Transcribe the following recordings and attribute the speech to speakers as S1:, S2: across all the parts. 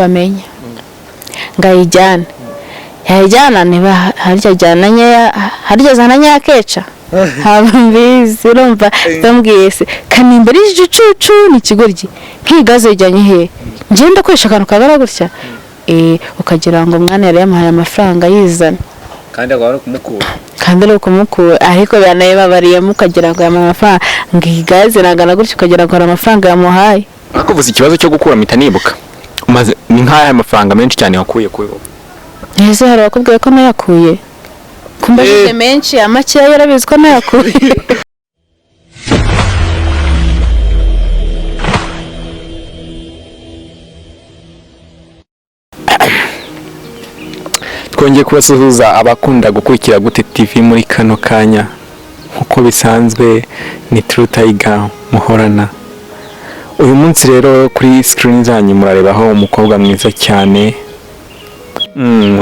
S1: bamenya ngayijyana yajyana niba harya jyana harya zana keca habambizi urumva ndambwiye se kanimbere igicucu ni kigoryi nkigaze yajyanye he ngenda kwesha akantu kagara gutya ukagira ngo mwana yari yamuhaye amafaranga yizana
S2: kandi agwa kumukura
S1: ariko banaye babariye mukagira ngo yamaye amafaranga ngigaze nagana gutya ukagira ngo amafaranga yamuhaye
S2: akuvuza ikibazo cyo gukura mitanibuka umaze ni nk'aya amafaranga menshi cyane wakuye kuri
S1: ese hari bakubwiye ko nayakuye kumbaje menshi amake yarabizi ko nayakuye
S2: twongeye kubasuhuza abakunda gukurikira Gute TV muri kano kanya nkuko bisanzwe ni True Tiger muhorana. Uyu munsi rero kuri screen zanyu murarebaho umukobwa mwiza cyane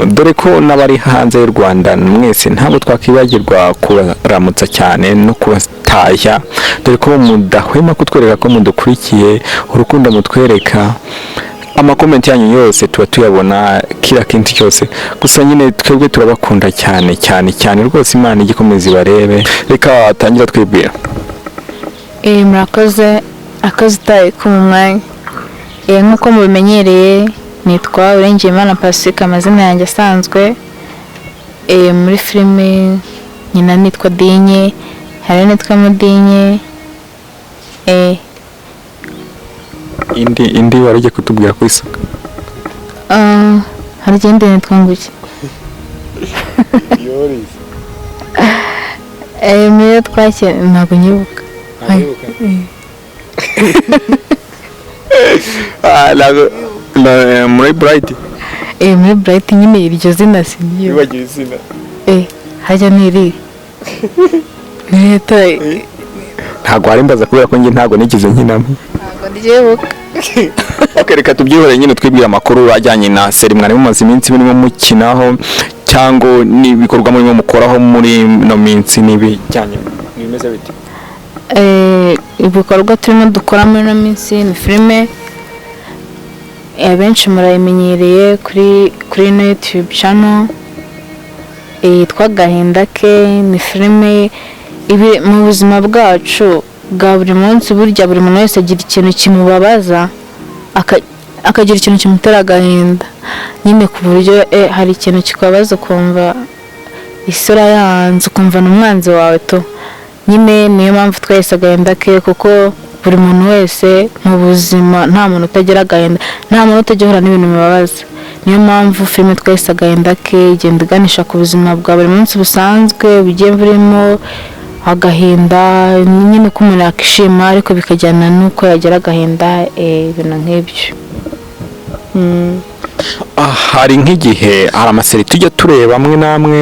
S2: dore ko n'abari hanze y'u Rwanda mwese ntabwo twakibagirwa kuramutsa cyane no kubatashya dore ko mudahwema kutwereka ko mudukurikiye urukundo mutwereka amakomenti yanyu yose tuba tuyabona kila kintu cyose gusa nyine twebwe turabakunda cyane rwose Imana igikomeza ibarebe reka atangira twibwira
S1: murakoze tayi ku mwanya nkuko mubimenyereye nitwa Urengeyimana Pacifique amazina yanjye asanzwe muri filime nyina nitwa Dinye hari nitwa Mudinye
S2: indi warije kutubwira ku isoko
S1: hari igende nitwa nguki mire twake ntabwo nyibuka
S2: muri Bright
S1: muri Bright nyine iryo zina singiye
S2: wibagiwe izina
S1: hajya niri neta
S2: ntabwo harimbaza kubera ko nge ntabwo nigize nkinamo
S1: ntabwo ndibuka
S2: reka tubyihore nyine twibwira amakuru ajyanye na seri mwari mumaze iminsi murimo mukinaho cyangwa n'ibikorwa murimo mukoraho muri no minsi n'ibijyanye bimeze bite
S1: ibikorwa turimo dukora muri no minsi ni filime benshi murayimenyereye kuri no YouTube channel yitwa Gahinda ke ni filime ibi mu buzima bwacu bwa buri munsi burya buri muntu wese agira ikintu kimubabaza akagira ikintu kimutera agahinda nyine ku buryo hari ikintu kikubabaza kumva isura yanze ukumva n'umwanzi wawe to nyine niyo mpamvu twese agahinda ke kuko buri muntu wese mu buzima nta muntu utagira agahinda nta muntu utajya n'ibintu bimubabaza niyo mpamvu filime twese agahinda ke igenda iganisha ku buzima bwa buri munsi busanzwe bugiye burimo agahinda nyine ko umuntu yakishima ariko bikajyana nuko yagira agahinda ibintu nk'ibyo
S2: hari nk'igihe hari amaseri tujya tureba amwe n'amwe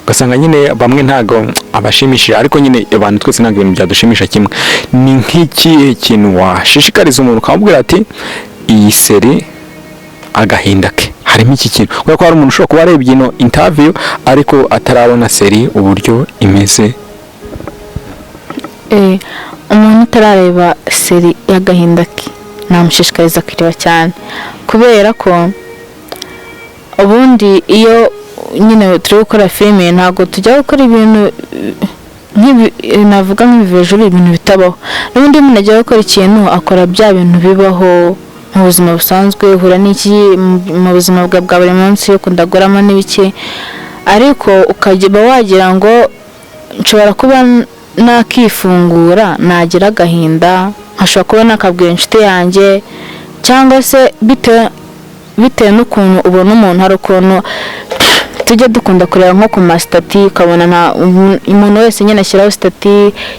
S2: ugasanga nyine bamwe ntago abashimishije ariko nyine abantu twese ntabwo ibintu byadushimisha kimwe ni nk'ikihe kintu washishikariza umuntu ukamubwira ati iyi seri agahinda ke harimo iki kintu kubera ko hari umuntu ushobora kuba arebye ino interview ariko atarabona seri uburyo imeze
S1: umuntu utarareba seri y'agahinda ke namushishikariza kwireba cyane kubera ko ubundi iyo nyine turi gukora filime ntabwo tujya gukora ibintu navuga nk'ibivejuru ibintu bitabaho n'ubundi umuntu ajya gukora ikintu akora bya bintu bibaho mu buzima busanzwe uhura n'iki mu buzima bwa buri munsi ukunda guramo n'ibiki ariko ukajya wagira ngo nshobora kuba nakifungura nagira agahinda nkashobora kuba nakabwira inshuti yanjye cyangwa se bitewe n'ukuntu ubona umuntu hari ukuntu tujya dukunda kureba nko ku masitati ukabona umuntu wese nyine ashyiraho sitati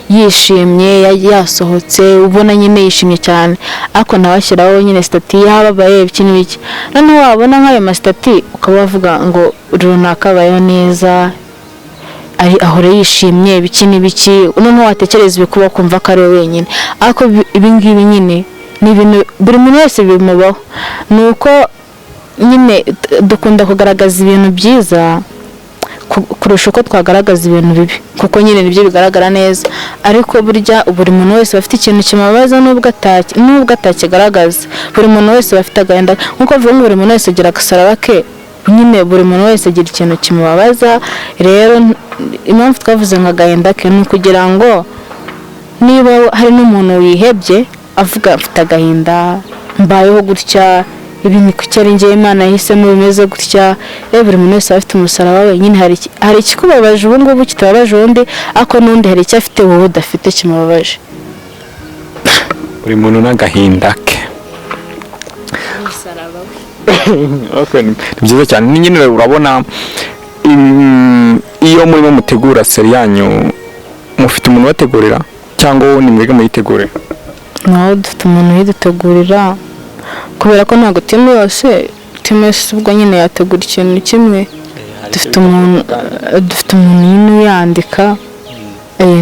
S1: yishimye yasohotse ubona nyine yishimye cyane ariko nawe ashyiraho nyine sitati yababaye ibiki n'ibiki noneho wabona nk'ayo masitati ukaba wavuga ngo runaka abayeho neza ahora yishimye ibiki n'ibiki noneho watekereza ibikuba kumva ko ari we wenyine ariko ibingibi nyine ni ibintu buri muntu wese bimubaho ni uko nyine dukunda kugaragaza ibintu byiza kurusha uko twagaragaza ibintu bibi kuko nyine nibyo bigaragara neza ariko burya buri muntu wese bafite ikintu kimubabaza nubwo atakigaragaza buri muntu wese bafite agahinda nkuko bivuga ngo buri muntu wese agira agasaraba ke nyine buri muntu wese agira ikintu kimubabaza rero impamvu twavuze ngo agahinda ke ni ukugira ngo niba hari n'umuntu wihebye avuga afite agahinda mbayeho gutya ibi ni ku cyari ngiye Imana yahisemo bimeze gutya rero buri muntu wese afite umusaraba we nyine hari ikikubabaje ubu ngubu kitababaje undi ako n'undi hari icyo afite wowe udafite kimubabaje
S2: buri muntu n'agahinda ke ni byiza cyane nyine urabona iyo murimo mutegura seri yanyu mufite umuntu ubategurira cyangwa ni mwebwe muyitegurira
S1: naho dufite umuntu uyidutegurira kubera ko ntabwo timu yose ubwo nyine yategura ikintu kimwe dufite umuntu nyine uyandika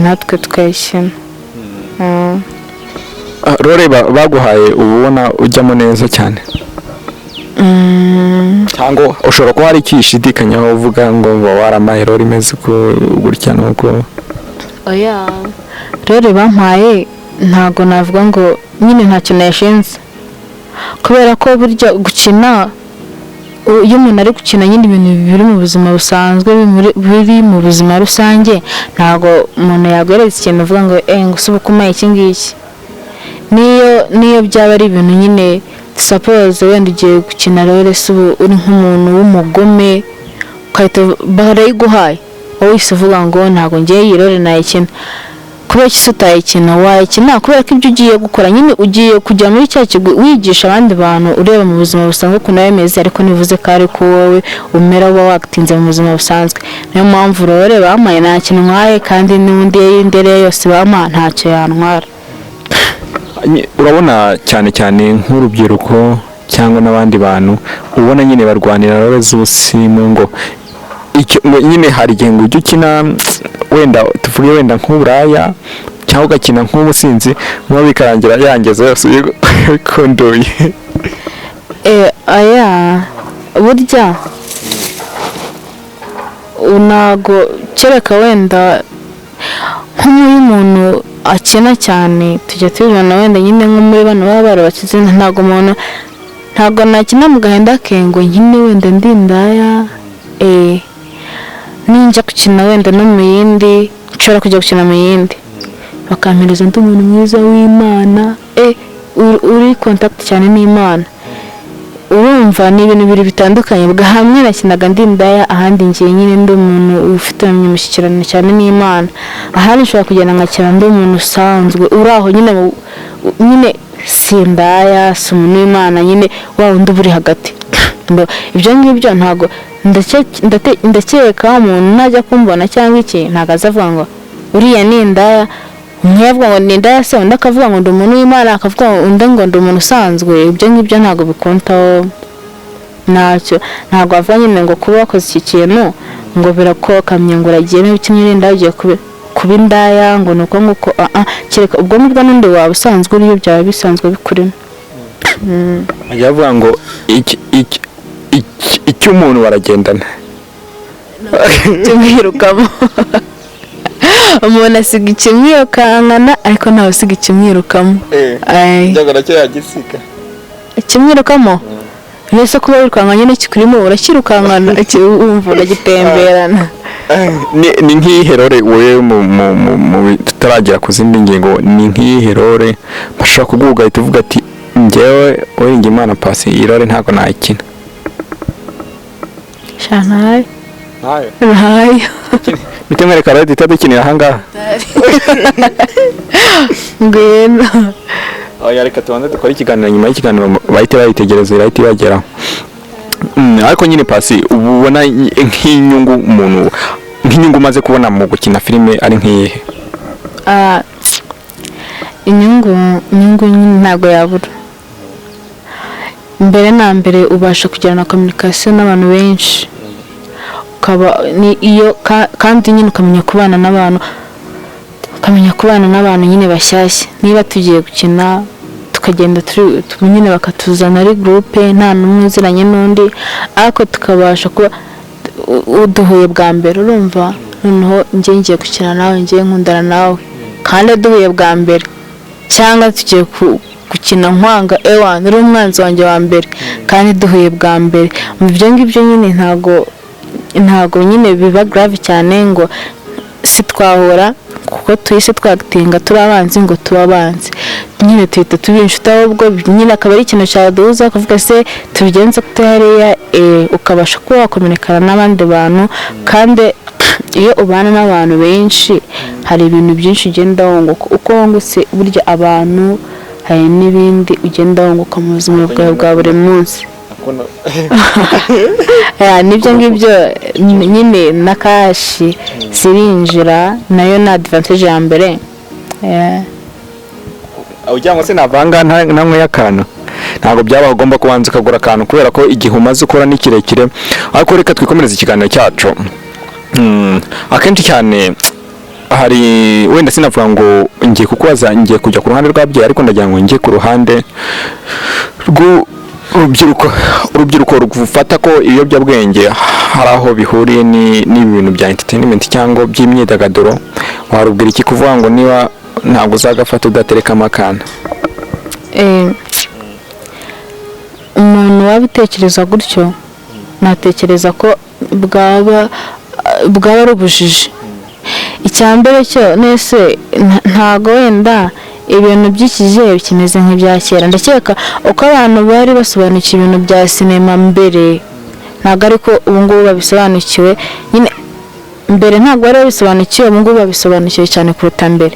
S1: natwe tukayishyira
S2: rore baguhaye uba ubona ujyamo neza cyane cyangwa ushobora kuba hari ikishidikanyaho uvuga ngo waramaye rore imeze gutya nuko
S1: oya rore bampaye ntabwo navuga ngo nyine nta kintu yashinze kubera ko burya gukina iyo umuntu ari gukina nyine ibintu biri mu buzima busanzwe biri mu buzima rusange ntabwo umuntu yaguhereza ikintu uvuga ngo ngo usubuke umaye iki ngiki niyo byaba ari ibintu nyine suppose wenda ugiye gukina rero se uri nk'umuntu w'umugome ukahita barayiguhaye wowe uhise uvuga ngo ntabwo ngiye iyi role nayikina kubera ko utayikina wayikina kubera ko ibyo ugiye gukora nyine ugiye kujya muri cya kigo wigisha abandi bantu ureba mu buzima busanzwe ukuntu bimeze ariko nivuze ko ari ko wowe umera uba wagitinze mu buzima busanzwe niyo mpamvu rero bamaye nta kintu nkwaye kandi n'undi y'indere yose bama ntacyo yantwara
S2: urabona cyane cyane nk'urubyiruko cyangwa n'abandi bantu ubona nyine barwanira role z'ubusimu ngo nyine hari igihe ngo ujye ukina wenda tuvuge wenda nk'uburaya cyangwa ugakina nk'umusinzi muba bikarangira yangiza yose bikondoye
S1: aya burya ntago kereka wenda nk'uyu muntu akina cyane tujya tubibona wenda nyine nko muri bano baba barabakize ntabwo nakina mu gahinda ke ngo nyine wenda ndindaya ninjya gukina wenda no mu yindi nshobora kujya gukina mu yindi bakampereza undi muntu mwiza w'Imana uri contact cyane n'Imana urumva ni ibintu bibiri bitandukanye bwa hamwe nakinaga ndindaya ahandi ngiye nyine ndi umuntu ufite umushyikirano cyane n'Imana ahandi nshobora kugenda nkakina ndi umuntu usanzwe uri aho nyine sindaya si umuntu w'Imana nyine wa wundi uba uri hagati ibyo ngibyo ntabwo ndakeka umuntu najya kumbona cyangwa iki ntabwo azavuga ngo uriya ni indaya umwe yavuga ngo ni indaya se undi akavuga ngo ndi umuntu w'Imana akavuga undi ngo ndi umuntu usanzwe ibyo ngibyo ntabwo bikontaho ntacyo ntabwo avuga nyine ngo kuba wakoze iki kintu ngo birakokamye ngo uragiye n'ibikimwe n'indaya ugiye kuba indaya ngo ni uko nguko kereka ubwo nubwo n'undi waba usanzwe uriyo byaba bisanzwe bikurimo
S2: ajya avuga ngo icyo umuntu baragendana
S1: kimwirukamo umuntu asiga ikimwirukankana ariko ntawe usiga ikimwirukamo
S2: byagara cyo yagisiga
S1: ikimwirukamo mbese kuba wirukankanye n'ikikurimo urakirukankana wumva uragitemberana
S2: ni nk'iherore wowe mu tutaragera ku zindi ngingo ni nk'iherore bashobora kuguha ugahita uvuga ati njyewe wiringiye Imana pasi iyi role ntabwo nayikina
S1: shantaye
S2: ntayo bite mwereka rero dukinira ahangaha
S1: ngwino
S2: reka tubanze dukore ikiganiro nyuma y'ikiganiro bahite bayitegereza irahita ibageraho ariko nyine pasi ubu ubona nk'inyungu umaze kubona mu gukina filime ari nk'iyihe
S1: inyungu nyine ntabwo yabura mbere na mbere ubasha kugirana communication n'abantu benshi kandi nyine ukamenya kubana n'abantu nyine bashyashya niba tugiye gukina tukagenda nyine bakatuzana ari groupe nta n'umwe uziranye n'undi ariko tukabasha kuba uduhuye bwa mbere urumva noneho ngiye gukina nawe ngiye nkundana nawe kandi duhuye bwa mbere cyangwa tugiye gukina nkwanga ewa uri umwanzi wanjye wa mbere kandi duhuye bwa mbere mu byo ngibyo nyine ntago nyine biba grave cyane ngo si twahura kuko tuhise twagitinga turi abanzi ngo tuba abanzi nyine tuhita tuba inshuti ahubwo nyine akaba ari ikintu cyaduhuza ukavuga se tubigenze kute hariya ukabasha kuba wakominikana n'abandi bantu kandi iyo ubana n'abantu benshi hari ibintu byinshi ugenda wunguka uko wungutse burya abantu hari n'ibindi ugenda wunguka mu buzima bwawe bwa buri munsi nibyo ngibyo nyine na kashi zirinjira nayo ni advantage ya mbere
S2: ujya ngo se navanga ntanyweye akantu ntabwo byaba ugomba kubanza ukagura akantu kubera ko igihe umaze ukora ni kirekire ariko reka twikomereze ikiganiro cyacu akenshi cyane hari wenda sinavuga ngo ngiye kukubaza ngiye kujya ku ruhande rw'ababyeyi ariko ndagira ngo njye ku ruhande urubyiruko rufata ko ibiyobyabwenge hari aho bihuriye n'ibi bintu bya entertainment cyangwa by'imyidagaduro warubwira iki kuvuga ngo niba ntabwo uzagafata udaterekamo akana
S1: umuntu wabitekereza gutyo natekereza ko bwaba ari ubujiji icya mbere cyo nese ntago wenda ibintu by'iki gihe bikimeze nk'ibya kera ndakeka uko abantu bari basobanukiwe ibintu bya sinema mbere ntabwo ariko ubu ngubu babisobanukiwe nyine mbere ntabwo bari babisobanukiwe ubu ngubu babisobanukiwe cyane kuruta mbere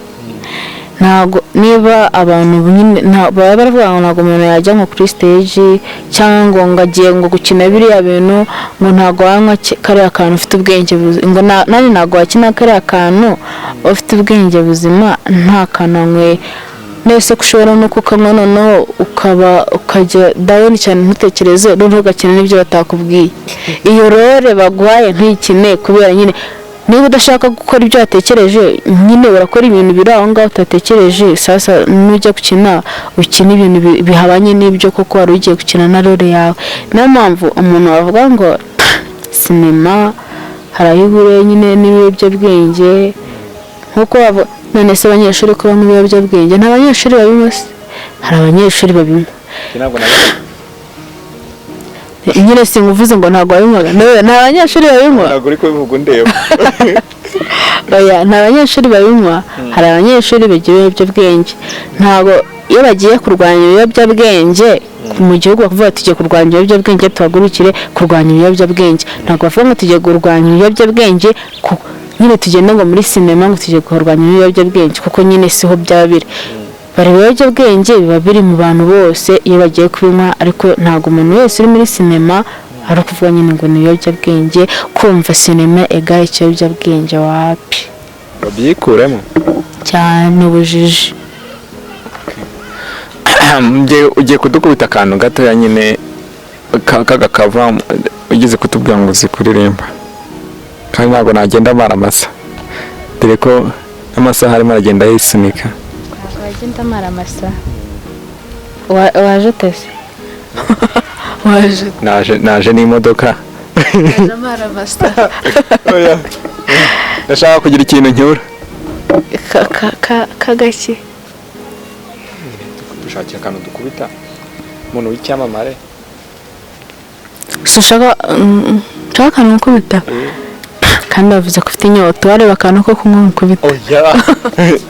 S1: ntabwo niba abantu nyine baba baravuga ngo ntabwo umuntu yajya nko kuri stage cyangwa ngo agiye ngo gukina biriya bintu ngo ntabwo wanywa kariya kantu ufite ubwenge ngo nani ntabwo wakina kariya kantu ufite ubwenge buzima nta kananywe nese kushobora no kukanywa noneho ukajya down cyane ntutekereze noneho ugakina n'ibyo batakubwiye iyo role baguhaye ntukine kubera nyine niba udashaka gukora ibyo watekereje nyine urakora ibintu biri aho ngaho utatekereje sasa nujya gukina ukina ibintu bihabanye n'ibyo koko wari ugiye gukina na role yawe niyo mpamvu umuntu wavuga ngo sinema hari aho ihuriye nyine n'ibiyobyabwenge nk'uko none se abanyeshuri ko banywa ibiyobyabwenge nta banyeshuri babinywa se hari abanyeshuri babinywa nyine singuvuze ngo ntabwo babinywaga nta banyeshuri babinywa
S2: ntabwo uri kubivuga ndeba
S1: nta banyeshuri babinywa hari abanyeshuri bagira ibiyobyabwenge ntabwo iyo bagiye kurwanya ibiyobyabwenge mu gihugu bakuvuga tugiye kurwanya ibiyobyabwenge tuhagurukire kurwanya ibiyobyabwenge ntabwo bavuga ngo tugiye kurwanya ibiyobyabwenge nyine tugenda ngo muri sinema ngo tugiye kurwanya ibiyobyabwenge kuko nyine siho byaba biri bari ibiyobyabwenge biba biri mu bantu bose iyo bagiye kubinywa ariko ntabwo umuntu wese uri muri sinema ari ukuvuga nyine ngo ni ibiyobyabwenge kumva sinema egare ikiyobyabwenge wapi
S2: babyikuremo
S1: cyane ubujiji
S2: ugiye kudukubita akantu gatoya nyine kagakava ugize kutubwira ngo uzi kuririmba kandi ntabwo nagenda amara amasa dore ko amasaha arimo aragenda yisunika
S1: ntabwo wagenda amara amasa waje utese
S2: naje n'imodoka
S1: naje amara amasa
S2: ndashaka kugira ikintu ncyura
S1: kagaki
S2: dushakira akantu dukubita umuntu w'icyamamare
S1: ushaka akantu gukubita kandi bavuze ko ufite inyota wareba akantu ko kunywa mukubita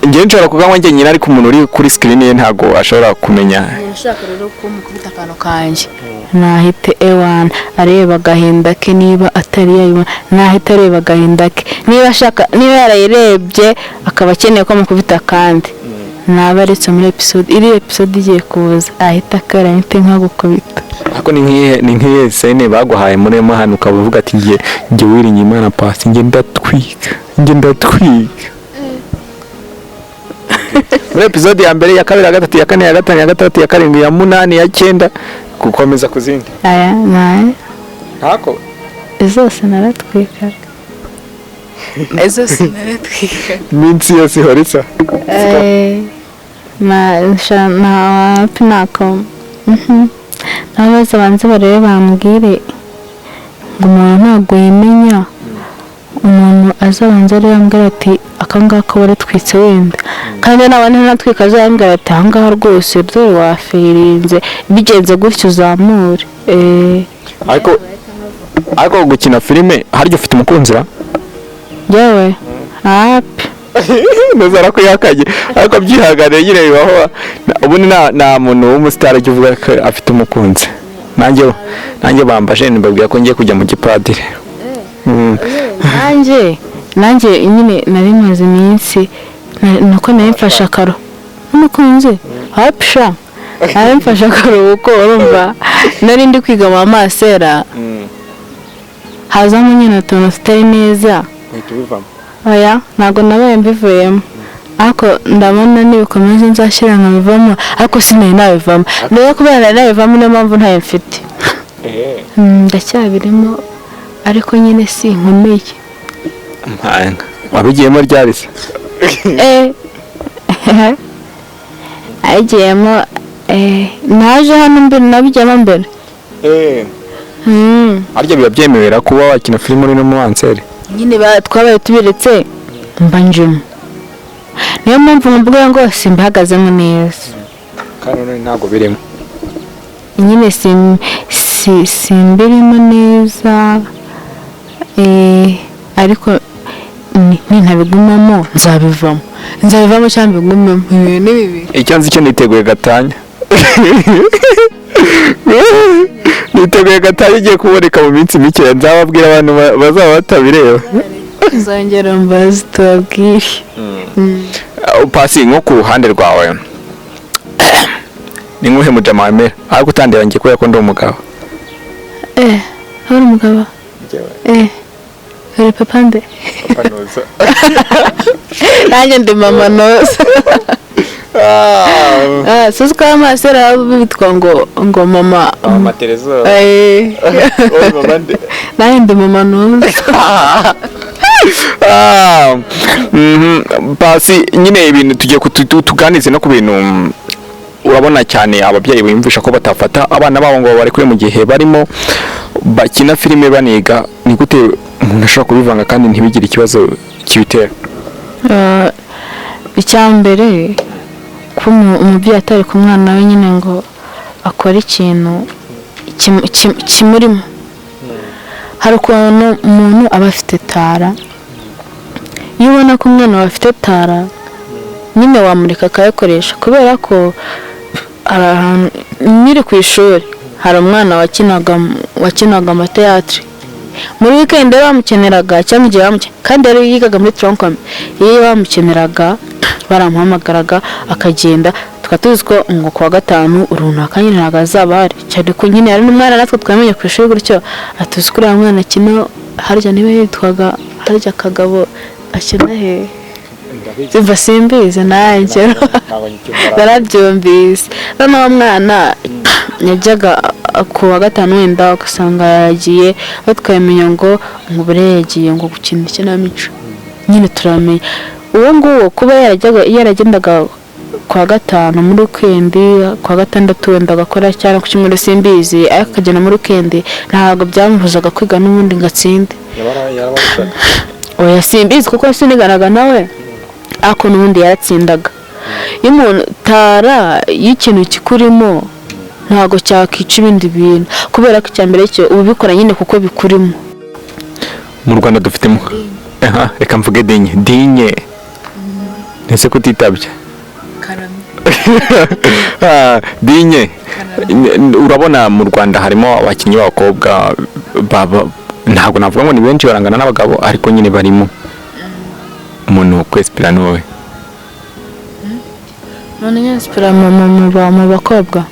S2: njyewe nshobora kuganywa njye nyine ariko umuntu uri kuri screen ye ntabwo ashobora kumenya
S1: ushaka rero ko mukubita akantu kanjye nahite ewana areba agahinda ke niba atari yayibona nahite areba agahinda ke niba yarayirebye akaba akeneye ko mukubita kandi naba aretse muri iri episode igiye kuza ahita akara ahite nkagukubita
S2: ariko ni nk'iye sene baguhaye muri hano ukaba uvuga ati njye wirinye Imana pasi njye ndatwika muri episode ya mbere ya kabiri ya gatatu ya kane ya gatanu ya gatandatu ya karindwi ya munani ya cyenda gukomeza ku zindi ntako
S1: zose naratwika
S2: iminsi yose ihora isa
S1: ntako n'abaza banze barebe bambwire ngo umuntu ntabwo yimenya umuntu azabanza ari yambwira ati akangaka waratwitse wenda kandi n'abandi natwika azambwira ati ahangaha rwose dore wafirinze bigenze gutyo uzamure
S2: ariko gukina filime haryo ufite umukunzi ra
S1: yewe hapi
S2: nazara ko yakaje ariko byihagane nyine bibaho ubundi nta muntu w'umusitari ujya uvuga ko afite umukunzi nanjye bambaje mbabwira ko ngiye kujya mu gipadiri
S1: nanjye nyine nari maze iminsi nako nari mfashe akaro n'umukunzi hapsha nari mfashe akaruhuko urumva nari ndi kwiga mu masera hazamo nyine utuntu tutari neza oya ntabwo nabaye mbivuyemo ariko ndabona nibikomeza nzashyira nkabivamo ariko sinari nabivamo rero kubera nari nabivamo niyo mpamvu ntayo mfite ndacyabirimo ariko nyine si nkomeye
S2: wabigiyemo ryari se
S1: ayigiyemo naje hano mbere nabigiyemo mbere
S2: harya biba byemewera kuba wakina filime uri n'umuhanseri
S1: nyine twabaye tubiretse mbanjemo niyo mpamvu mvuga ngo simbihagazemo neza
S2: kandi none ntabwo birimo
S1: nyine simbirimo neza ariko nintabigumamo nzabivamo cyangwa mbigumemo ibintu ni bibiri
S2: icyo nzi cyo niteguye gatanya niteguye gatanya igiye kuboneka mu minsi mike nzababwira abantu bazaba batabireba
S1: uzongera mbazi tubabwire
S2: pasi nko ku ruhande rwawe ni nk'uhe mujama wemera ariko utandira ngiye kubera ko ndi umugabo
S1: uri umugabo uri papa nde nanjye ndi mama noza suzi ko amasera bitwa ngo mama
S2: Terezo
S1: nanjye ndi mama noza
S2: pasi nyine ibintu tugiye tuganize no ku bintu urabona cyane ababyeyi biyumvisha ko batafata abana babo ngo barekure mu gihe barimo bakina filime baniga ni gute umuntu ashobora kubivanga kandi ntibigire ikibazo kibitera
S1: icyambere ko umubyeyi atari ku mwana we nyine ngo akore ikintu kimurimo hari ukuntu umuntu aba afite tara iyo ubona ko umwana we afite tara nyine wamureka akayikoresha kubera ko hari ahantu nyiri ku ishuri hari umwana wakinaga amateatire muri weekend rero bamukeneraga cyangwa igihe kandi yari yigaga muri troncome iyo bamukeneraga baramuhamagaraga akagenda tukatuzi ko ngo kuwa gatanu runaka nyine ntabwo azaba hari cyane ko nyine hari n'umwana natwe twamenye ku ishuri gutyo atuzi ko uriya mwana akina harya niba yitwaga harya Kagabo akina he simva simbizi nanjye narabyumvise noneho mwana yajyaga ku wa gatanu wenda ugasanga yagiye batwamenya ngo bure yagiye ngo gukina ikinamico nyine turamenya uwo nguwo kuba yaragendaga ku wa gatanu muri weekend ku wa gatandatu wenda agakora cyane ku cyumweru simbizi ariko akagenda muri weekend ntabwo byamubuzaga kwiga n'ubundi ngo atsinde oya simbizi kuko siniganaga nawe ariko n'ubundi yaratsindaga iyo umuntu tara y'ikintu kikurimo ntabwo cyakica ibindi bintu kubera ko icyambere cyo ubikora nyine kuko bikurimo
S2: mu Rwanda dufitemo reka mvuge dinye ese kutitabye dinye urabona mu Rwanda harimo abakinnyi b'abakobwa ntabwo navuga ngo ni benshi barangana n'abagabo ariko nyine barimo umuntu kwespira ni wowe
S1: none nyespira mu bakobwa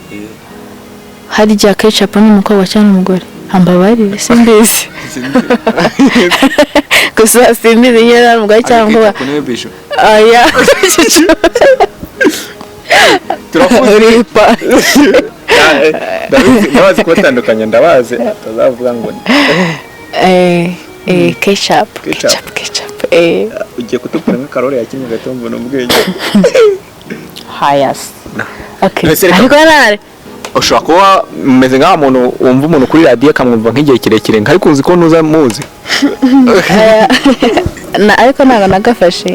S1: hari igihe akenshi apfa n'umukobwa cyangwa umugore ambabarire simbizi gusa simbizi nyine ari umugore cyangwa aya
S2: turafuza ndabazi kubatandukanya ndabazi atazavuga ngo
S1: ketchup
S2: ugiye kutubwira nk'akarore yakinnye gatombo n'ubwenge
S1: hayas okay ariko nare
S2: ushobora kuba umeze nk'aho umuntu wumva umuntu kuri radiyo akamwumva nk'igihe kirekire ariko uzi ko ntuza muzi.
S1: ariko ntabwo nagafashe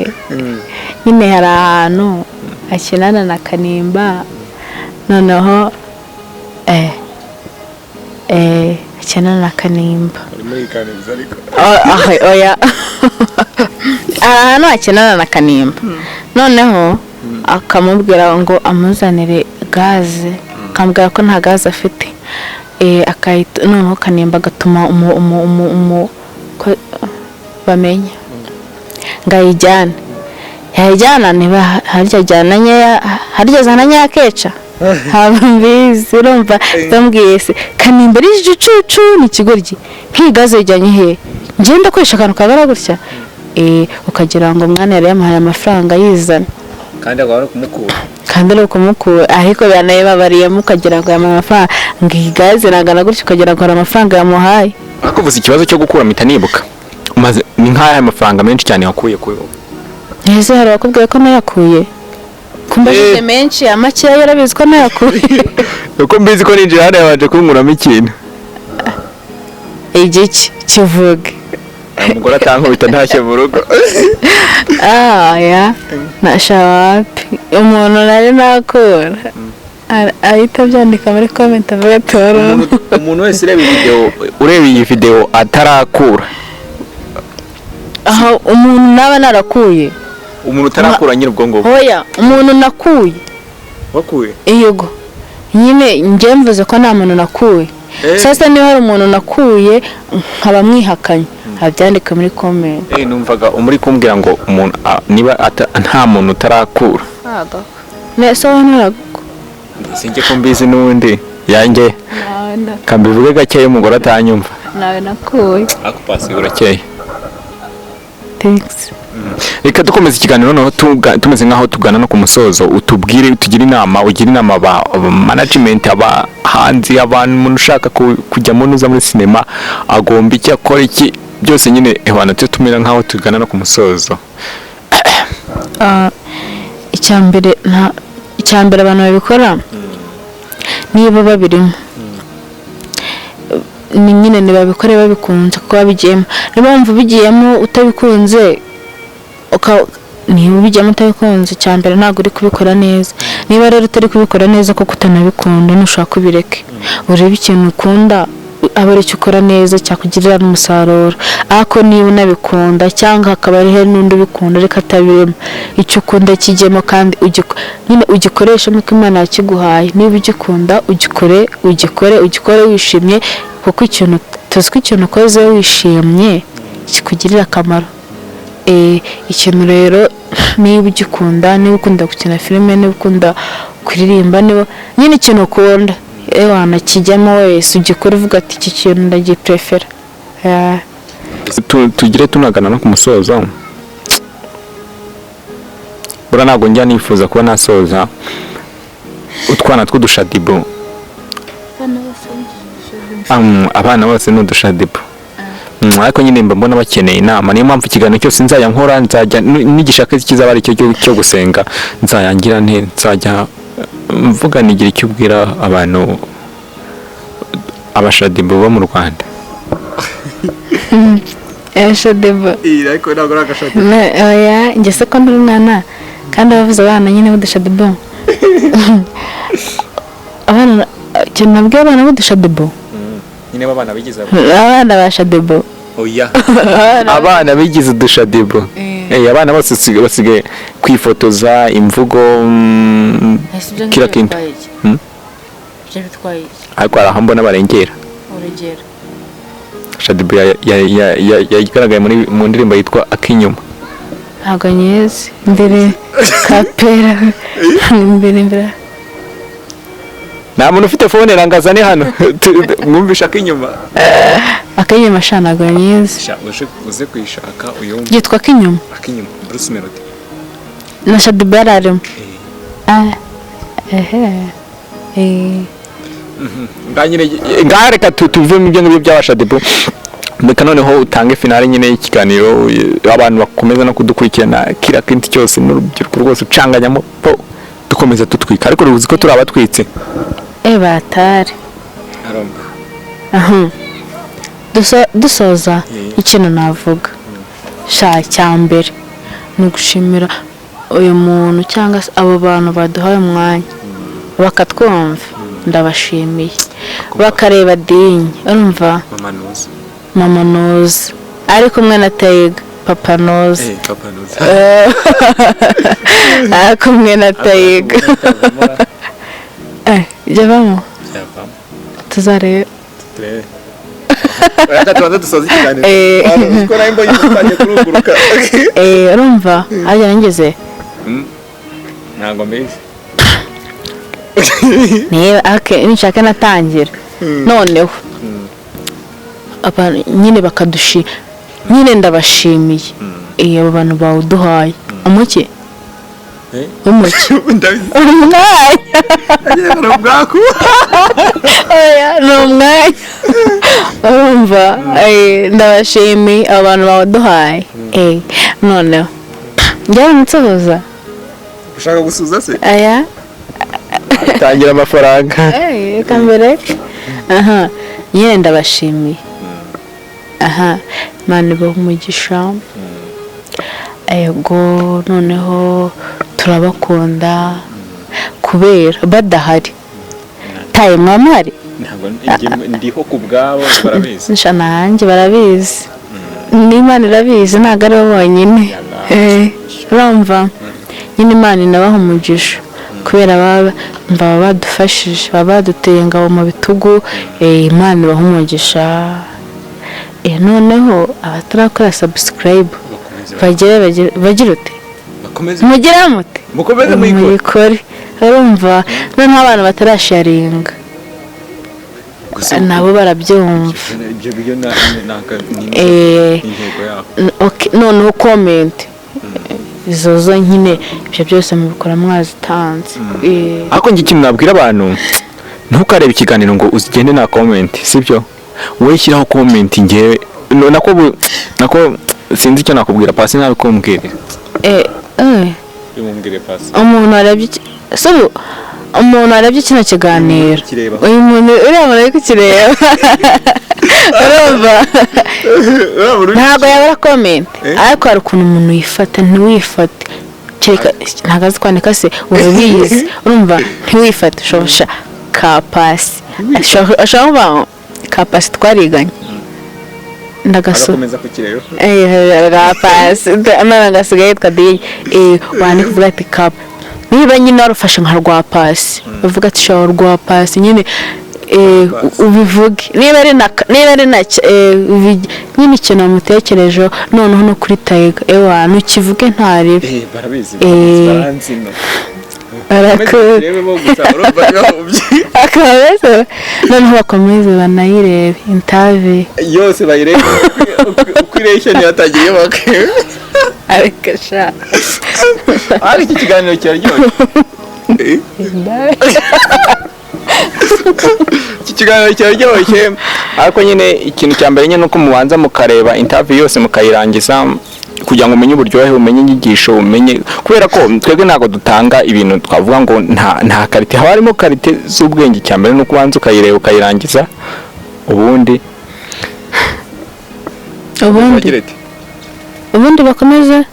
S1: nyine hari ahantu akinana na Kanimba noneho akinana na Kanimba oya ahantu akinana na Kanimba noneho akamubwira ngo amuzanire gaze akambwira ko nta gaze afite akahita noneho Kanimba agatuma bamenya ngayijyana yayijyana niba harya zananye akeca habambizi urumva bambwiye se Kanimba ari igicucu ni ikigoryi nk'igaze yijyanye he ngenda kwesha akantu kabara gutya ukagira ngo mwana yari yamuhaye amafaranga yizana
S2: kandi agahora kumukura
S1: ariko yanayibabariye mukagira ngo yamuhaye amafaranga ngigaze nagana gutya ukagira ngo hari amafaranga yamuhaye
S2: ariko uvuze ikibazo cyo gukura mpita nibuka umaze ni nk'aya mafaranga menshi cyane wakuye kuri wowe
S1: ese hari abakubwiye ko nayakuye kumbajije menshi amakeya yarabizi ko nayakuye
S2: uko mbizi ko ninjira hano yabanje kunkuramo ikintu
S1: igiki kivuge
S2: umugore atankubita ntashye mu rugo
S1: ya nashawapi umuntu nari nakura ahita abyandika muri comment avuga toro
S2: umuntu wese ureba iyi video atarakura
S1: aho umuntu naba narakuye
S2: umuntu utarakura nyine ubwo ngubwo
S1: oya umuntu nakuye
S2: wakuye
S1: yego nyine njye mvuze ko nta muntu nakuye sasa niba hari umuntu nakuye nkaba mwihakanye abyandika muri comment
S2: numvaga umuri kumbwira ngo umuntu niba nta muntu utarakura
S1: nese wanarago
S2: sinjye ko mbizi n'undi yanjye kambivuge gake y'umugore atanyumva
S1: nawe nakuye
S2: akupasi urakeye
S1: thanks
S2: reka dukomeza ikiganiro noneho tumeze nk'aho tugana no ku musozo utubwire ugira inama ba management abahanzi abantu umuntu ushaka kujyamo nuza muri sinema agomba iki akora iki byose nyine abantu tumera nk'aho tugana no ku musozo.
S1: icyambere abantu babikora niba babirimo ni nyine ntibabikore babikunze kuko babigiyemo niba wumva ubigiyemo utabikunze niba ubigiyemo utabikunze icyambere ntabwo uri kubikora neza niba rero utari kubikora neza kuko utanabikunda ntushaka kubireke urebe ikintu ukunda aba ari cyo ukora neza cyakugirira umusaruro ariko niba unabikunda cyangwa hakaba ari n'undi ubikunda reka atabiremo icyo ukunda kijyemo kandi nyine ugikoresha nk'uko Imana yakiguhaye niba ugikunda ugikore wishimye kuko ikintu tuzi ko ikintu ukoze wishimye kikugirira akamaro ikintu rero niba ugikunda niba ukunda gukina filime niba ukunda kuririmba niba nyine ikintu ukunda wanakijyamo wese ugikora uvuga ati iki kintu ndagiprefera
S2: tugire tunagana no ku musozo bura ntabwo njya nifuza kuba nasoza utwana tw'udushadibu abana bose ni udushadibu ariko nyine mbona bakeneye inama niyo mpamvu ikiganiro cyose nzajya nkora nzajya n'igishaka kizaba ari cyo gusenga nzayangira nzajya mvuga nigira icyo ubwira abantu abashadibu bo mu Rwanda.
S1: Shadibu
S2: ariko ntabwo ari agashadibu
S1: oya njye se ko ndi umwana kandi abavuze abana nyine b'udushadibu abana cyane nabwiye abana b'udushadibu
S2: nyine abana bigize
S1: abana ba shadibu
S2: oya abana bigize udushadibu abana bose basigaye kwifotoza imvugo kira kintu ariko hari aho mbona barengera shadibu yagaragaye mu ndirimbo yitwa Akinyuma
S1: ntabwo nyezi mbere kapera mbere
S2: nta muntu ufite fone rangazane hano mwumvisha Akinyuma
S1: Akinyuma ntabwo nyezi
S2: uze kuyishaka uyumve
S1: yitwa Akinyuma
S2: Bruce Melody
S1: na shadibu yararimo
S2: ngaha reka tuvemo ibyo ngibyo by'abashadibu reka noneho utange finale nyine y'ikiganiro abantu bakomeza no kudukurikirana kira kintu cyose n'urubyiruko rwose ucanganyamo dukomeza tutwika ariko ruzi ko turi abatwitse
S1: batari
S2: aromba
S1: dusoza ikintu navuga cya mbere ni ugushimira uyu muntu cyangwa se abo bantu baduhaye umwanya bakatwumva ndabashimiye bakareba dinye urumva mama noza ari kumwe na Taiga papa noza ari kumwe na Taiga jyavamo tuzarebe urumva hajya nangeze
S2: ntabwo mbizi
S1: niba nshaka natangira noneho abantu nyine bakadushima nyine ndabashimiye abo bantu bawuduhaye umuki umwanya ni umwanya urumva ndabashimiye abantu bawuduhaye noneho njyewe nsuhuza
S2: ushaka gusuhuza se
S1: aya
S2: tangira amafaranga
S1: reka mbere nyine ndabashimiye Imana ibahe umugisha yego noneho turabakunda kubera badahari taye mwamari
S2: ndiho ku bwabo barabizi
S1: nanjye barabizi n'Imana irabizi ntabwo ari bo bonyine urumva nyine Imana inabaha umugisha kubera baba badufashije baba baduteye ingabo mu bitugu Imana ibaha umugisha noneho abatarakora subscribe bagira ute mugire mute
S2: mukomeze
S1: muyikore urumva noneho abantu batarasharinga nabo barabyumva noneho comment izo nyine ibyo byose mubikora mwazitanze
S2: ariko njye ikintu nabwira abantu ntukarebe ikiganiro ngo uzigende na comment sibyo wowe shyiraho comment ngewe nako sinzi icyo nakubwira pasi nabikumbwirira bimumbwire pasi umuntu arebye kino kiganiro uyu muntu uriya muntu ari kukireba urumva ntabwo yabura comment ariko hari ukuntu umuntu yifata ntiwifate ntabwo azi kwandika se urabizi urumva ntiwifate ushobora ka pasi ashobora kuvuga ka pasi twariganye ndagakomeza kukireba
S1: ka pasi none gasigaye yitwa dinye wandika uvuga ati kapa niba nyine warufashe nka rwa pasi uvuga ati shaka rwa pasi nyine ubivuge niba ari na nyine ikintu wamutekerejeho noneho no kuri Taiga ntukivuge ntaribe
S2: barabizi
S1: noneho bakomeze banayirebe intave
S2: yose bayirebe uko ireshya ntiyatagiriye bake
S1: ariko sha
S2: iki kiganiro kiraryoshye iki kiganiro kiraryoshye ariko nyine ikintu cya mbere nyine nuko mubanza mukareba interview yose mukayirangiza kugira ngo umenye uburyohe umenye inyigisho umenye kubera ko twebwe ntabwo dutanga ibintu twavuga ngo nta karite haba harimo karite z'ubwenge cya mbere nuko ubanza ukayireba ukayirangiza
S1: ubundi bakomeze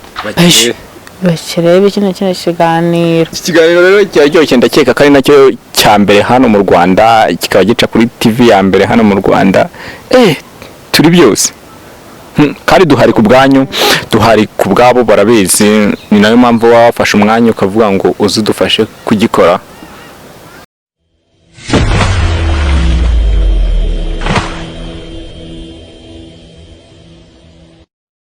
S1: bakirebe kino kiganiro.
S2: Iki kiganiro rero kiraryoshye ndakeka ko ari nacyo cya mbere hano mu Rwanda, kikaba gica kuri TV ya mbere hano mu Rwanda. Turi byose kandi duhari ku bwanyu, duhari ku bwabo barabizi, ni nayo mpamvu wafashe umwanya ukavuga ngo uzudufashe kugikora.